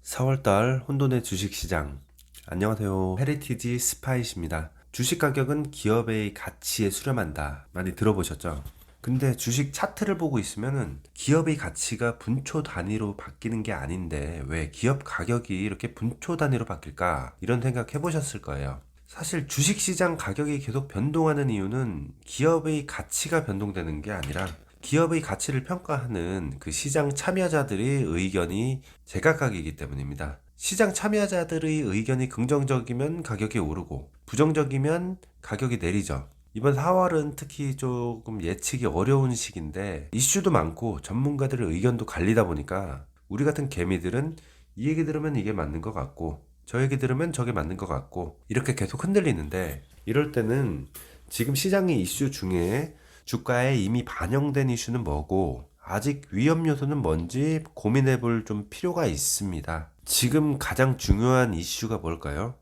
4월달 혼돈의 주식시장. 안녕하세요. 헤리티지 스파이시입니다. 주식 가격은 기업의 가치에 수렴한다. 많이 들어보셨죠? 근데 주식 차트를 보고 있으면은 기업의 가치가 분초 단위로 바뀌는 게 아닌데 왜 기업 가격이 이렇게 분초 단위로 바뀔까? 이런 생각 해보셨을 거예요. 사실 주식시장 가격이 계속 변동하는 이유는 기업의 가치가 변동되는 게 아니라 기업의 가치를 평가하는 그 시장 참여자들의 의견이 제각각이기 때문입니다. 시장 참여자들의 의견이 긍정적이면 가격이 오르고 부정적이면 가격이 내리죠. 이번 4월은 특히 조금 예측이 어려운 시기인데 이슈도 많고 전문가들의 의견도 갈리다 보니까 우리 같은 개미들은 이 얘기 들으면 이게 맞는 것 같고 저 얘기 들으면 저게 맞는 것 같고 이렇게 계속 흔들리는데, 이럴 때는 지금 시장의 이슈 중에 주가에 이미 반영된 이슈는 뭐고 아직 위험 요소는 뭔지 고민해 볼 좀 필요가 있습니다. 지금 가장 중요한 이슈가 뭘까요?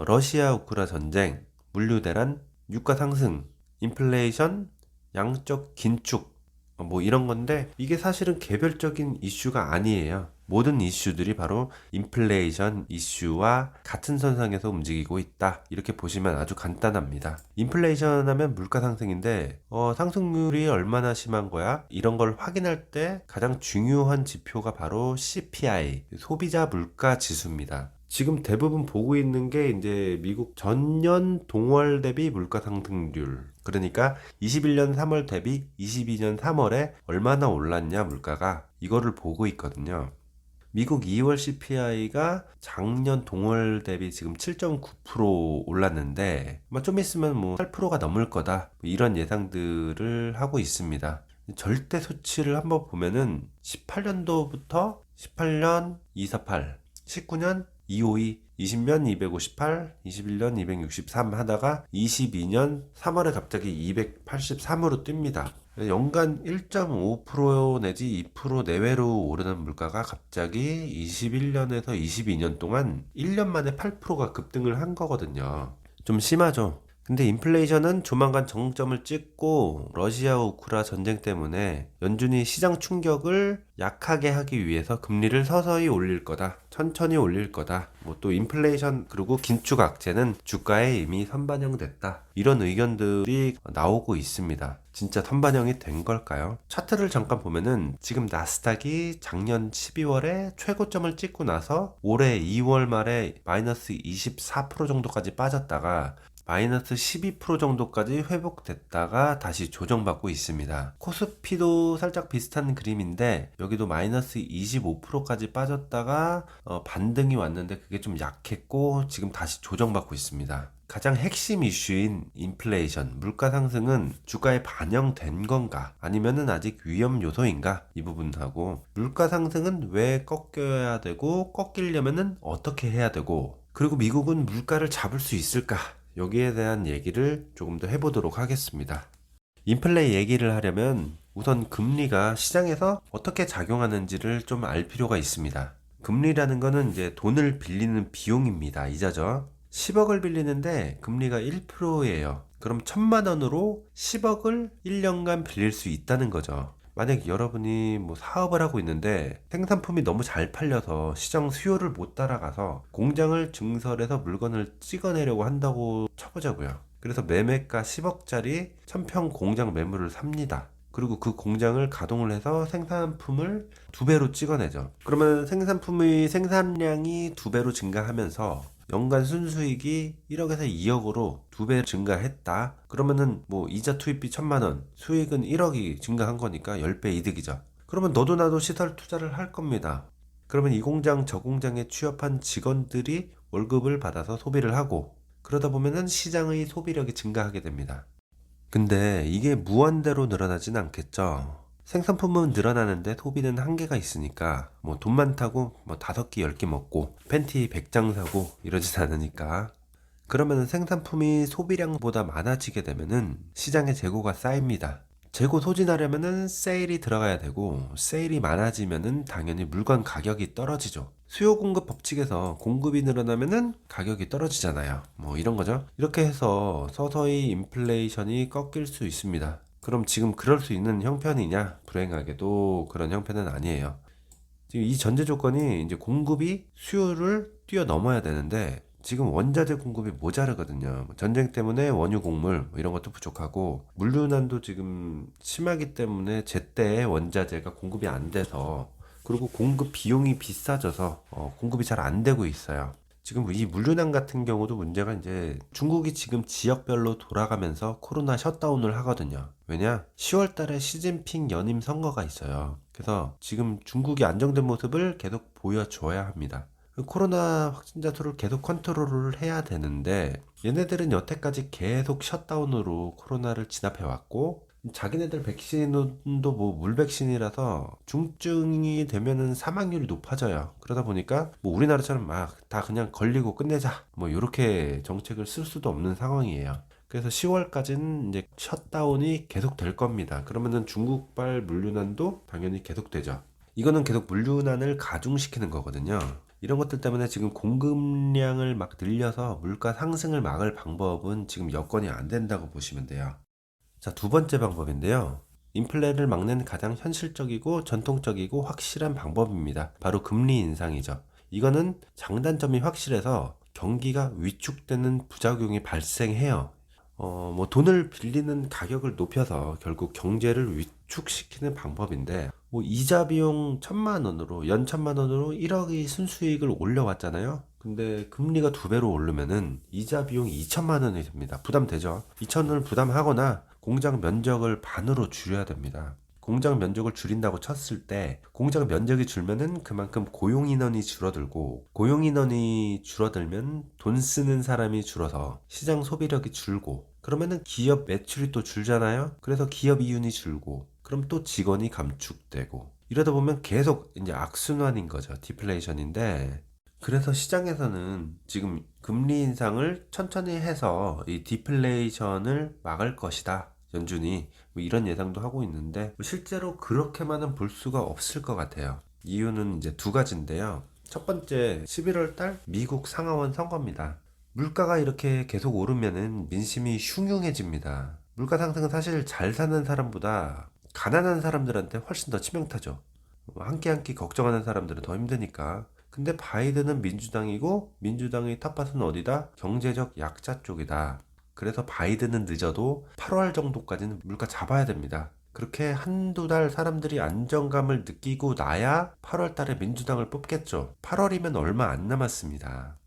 러시아 우크라 전쟁, 물류 대란, 유가 상승, 인플레이션, 양적 긴축, 뭐 이런 건데 이게 사실은 개별적인 이슈가 아니에요. 모든 이슈들이 바로 인플레이션 이슈와 같은 선상에서 움직이고 있다, 이렇게 보시면 아주 간단합니다. 인플레이션 하면 물가 상승인데 상승률이 얼마나 심한 거야? 이런 걸 확인할 때 가장 중요한 지표가 바로 CPI, 소비자 물가 지수입니다. 지금 대부분 보고 있는 게 이제 미국 전년 동월 대비 물가 상승률. 그러니까 21년 3월 대비 22년 3월에 얼마나 올랐냐 물가가, 이거를 보고 있거든요. 미국 2월 CPI가 작년 동월 대비 지금 7.9% 올랐는데 좀 있으면 뭐 8%가 넘을 거다, 이런 예상들을 하고 있습니다. 절대 수치를 한번 보면은 18년도부터 18년 248, 19년 252, 20년 258, 21년 263 하다가 22년 3월에 갑자기 283으로 뜹니다. 연간 1.5% 내지 2% 내외로 오르는 물가가 갑자기 21년에서 22년 동안 1년 만에 8%가 급등을 한 거거든요. 좀 심하죠. 근데 인플레이션은 조만간 정점을 찍고 러시아 우크라 전쟁 때문에 연준이 시장 충격을 약하게 하기 위해서 금리를 서서히 올릴 거다, 천천히 올릴 거다, 뭐 또 인플레이션 그리고 긴축 악재는 주가에 이미 선반영됐다, 이런 의견들이 나오고 있습니다. 진짜 선반영이 된 걸까요? 차트를 잠깐 보면은 지금 나스닥이 작년 12월에 최고점을 찍고 나서 올해 2월 말에 마이너스 24% 정도까지 빠졌다가 마이너스 12% 정도까지 회복됐다가 다시 조정받고 있습니다. 코스피도 살짝 비슷한 그림인데 여기도 마이너스 25%까지 빠졌다가 반등이 왔는데 그게 좀 약했고 지금 다시 조정받고 있습니다. 가장 핵심 이슈인 인플레이션, 물가 상승은 주가에 반영된 건가? 아니면은 아직 위험 요소인가? 이 부분하고, 물가 상승은 왜 꺾여야 되고, 꺾이려면은 어떻게 해야 되고, 그리고 미국은 물가를 잡을 수 있을까? 여기에 대한 얘기를 조금 더 해보도록 하겠습니다. 인플레 얘기를 하려면 우선 금리가 시장에서 어떻게 작용하는지를 좀 알 필요가 있습니다. 금리라는 거는 이제 돈을 빌리는 비용입니다. 이자죠. 10억을 빌리는데 금리가 1%예요. 그럼 1000만 원으로 10억을 1년간 빌릴 수 있다는 거죠. 만약 여러분이 뭐 사업을 하고 있는데 생산품이 너무 잘 팔려서 시장 수요를 못 따라가서 공장을 증설해서 물건을 찍어내려고 한다고 쳐보자고요. 그래서 매매가 10억짜리 1000평 공장 매물을 삽니다. 그리고 그 공장을 가동을 해서 생산품을 2배로 찍어내죠. 그러면 생산품의 생산량이 2배로 증가하면서 연간 순수익이 1억에서 2억으로 2배 증가했다. 그러면은 뭐 이자 투입비 1000만원, 수익은 1억이 증가한 거니까 10배 이득이죠. 그러면 너도 나도 시설 투자를 할 겁니다. 그러면 이 공장 저 공장에 취업한 직원들이 월급을 받아서 소비를 하고, 그러다 보면은 시장의 소비력이 증가하게 됩니다. 근데 이게 무한대로 늘어나진 않겠죠. 생산품은 늘어나는데 소비는 한계가 있으니까 뭐 돈 많다고 뭐 5끼 10끼 먹고 팬티 100장 사고 이러진 않으니까, 그러면 생산품이 소비량보다 많아지게 되면은 시장에 재고가 쌓입니다. 재고 소진하려면은 세일이 들어가야 되고, 세일이 많아지면은 당연히 물건 가격이 떨어지죠. 수요 공급 법칙에서 공급이 늘어나면은 가격이 떨어지잖아요. 뭐 이런 거죠. 이렇게 해서 서서히 인플레이션이 꺾일 수 있습니다. 그럼 지금 그럴 수 있는 형편이냐? 불행하게도 그런 형편은 아니에요. 지금 이 전제 조건이 이제 공급이 수요를 뛰어넘어야 되는데 지금 원자재 공급이 모자르거든요. 전쟁 때문에 원유 곡물 이런 것도 부족하고 물류난도 지금 심하기 때문에 제때 원자재가 공급이 안 돼서 그리고 공급 비용이 비싸져서 공급이 잘 안 되고 있어요. 지금 이 물류난 같은 경우도 문제가 이제 중국이 지금 지역별로 돌아가면서 코로나 셧다운을 하거든요. 왜냐? 10월 달에 시진핑 연임 선거가 있어요. 그래서 지금 중국이 안정된 모습을 계속 보여줘야 합니다. 코로나 확진자 수를 계속 컨트롤을 해야 되는데 얘네들은 여태까지 계속 셧다운으로 코로나를 진압해 왔고 자기네들 백신도 뭐 물백신이라서 중증이 되면은 사망률이 높아져요. 그러다 보니까 뭐 우리나라처럼 막 다 그냥 걸리고 끝내자 뭐 이렇게 정책을 쓸 수도 없는 상황이에요. 그래서 10월까지는 이제 셧다운이 계속 될 겁니다. 그러면은 중국발 물류난도 당연히 계속 되죠. 이거는 계속 물류난을 가중시키는 거거든요. 이런 것들 때문에 지금 공급량을 막 늘려서 물가 상승을 막을 방법은 지금 여건이 안 된다고 보시면 돼요. 자, 두 번째 방법인데요. 인플레를 막는 가장 현실적이고 전통적이고 확실한 방법입니다. 바로 금리 인상이죠. 이거는 장단점이 확실해서 경기가 위축되는 부작용이 발생해요. 뭐 돈을 빌리는 가격을 높여서 결국 경제를 위축시키는 방법인데 뭐 이자 비용 1,000만 원으로 연 1,000만 원으로 1억의 순수익을 올려왔잖아요. 근데 금리가 2배로 오르면은 이자 비용이 2,000만 원이 됩니다. 부담되죠. 2,000원을 부담하거나 공장 면적을 반으로 줄여야 됩니다. 공장 면적을 줄인다고 쳤을 때 공장 면적이 줄면은 그만큼 고용 인원이 줄어들고 고용 인원이 줄어들면 돈 쓰는 사람이 줄어서 시장 소비력이 줄고 그러면은 기업 매출이 또 줄잖아요. 그래서 기업 이윤이 줄고 그럼 또 직원이 감축되고 이러다 보면 계속 이제 악순환인 거죠. 디플레이션인데 그래서 시장에서는 지금 금리 인상을 천천히 해서 이 디플레이션을 막을 것이다. 연준이 뭐 이런 예상도 하고 있는데 실제로 그렇게만은 볼 수가 없을 것 같아요. 이유는 이제 두 가지인데요. 첫 번째 11월 달 미국 상하원 선거입니다. 물가가 이렇게 계속 오르면은 민심이 흉흉해집니다. 물가 상승은 사실 잘 사는 사람보다 가난한 사람들한테 훨씬 더 치명타죠. 한 끼 한 끼 걱정하는 사람들은 더 힘드니까. 근데 바이든은 민주당이고 민주당의 텃밭은 어디다? 경제적 약자 쪽이다. 그래서 바이든은 늦어도 8월 정도까지는 물가 잡아야 됩니다. 그렇게 한두 달 사람들이 안정감을 느끼고 나야 8월 달에 민주당을 뽑겠죠. 8월이면 얼마 안 남았습니다.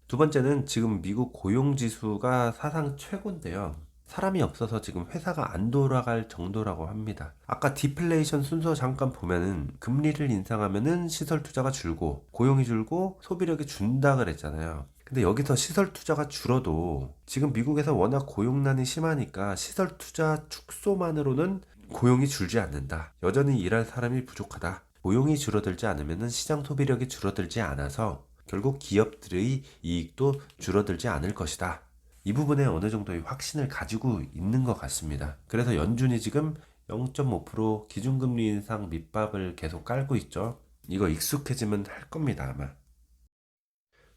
두 번째는 지금 미국 고용지수가 사상 최고인데요. 사람이 없어서 지금 회사가 안 돌아갈 정도라고 합니다. 아까 디플레이션 순서 잠깐 보면은 금리를 인상하면은 시설 투자가 줄고 고용이 줄고 소비력이 준다 그랬잖아요. 근데 여기서 시설 투자가 줄어도 지금 미국에서 워낙 고용난이 심하니까 시설 투자 축소만으로는 고용이 줄지 않는다. 여전히 일할 사람이 부족하다. 고용이 줄어들지 않으면 시장 소비력이 줄어들지 않아서 결국 기업들의 이익도 줄어들지 않을 것이다. 이 부분에 어느 정도의 확신을 가지고 있는 것 같습니다. 그래서 연준이 지금 0.5% 기준금리 인상 밑밥을 계속 깔고 있죠. 이거 익숙해지면 할 겁니다, 아마.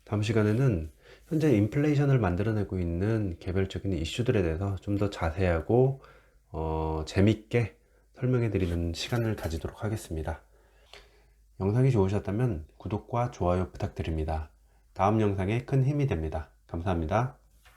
다음 시간에는 현재 인플레이션을 만들어내고 있는 개별적인 이슈들에 대해서 좀 더 자세하고 재밌게 설명해 드리는 시간을 가지도록 하겠습니다. 영상이 좋으셨다면 구독과 좋아요 부탁드립니다. 다음 영상에 큰 힘이 됩니다. 감사합니다.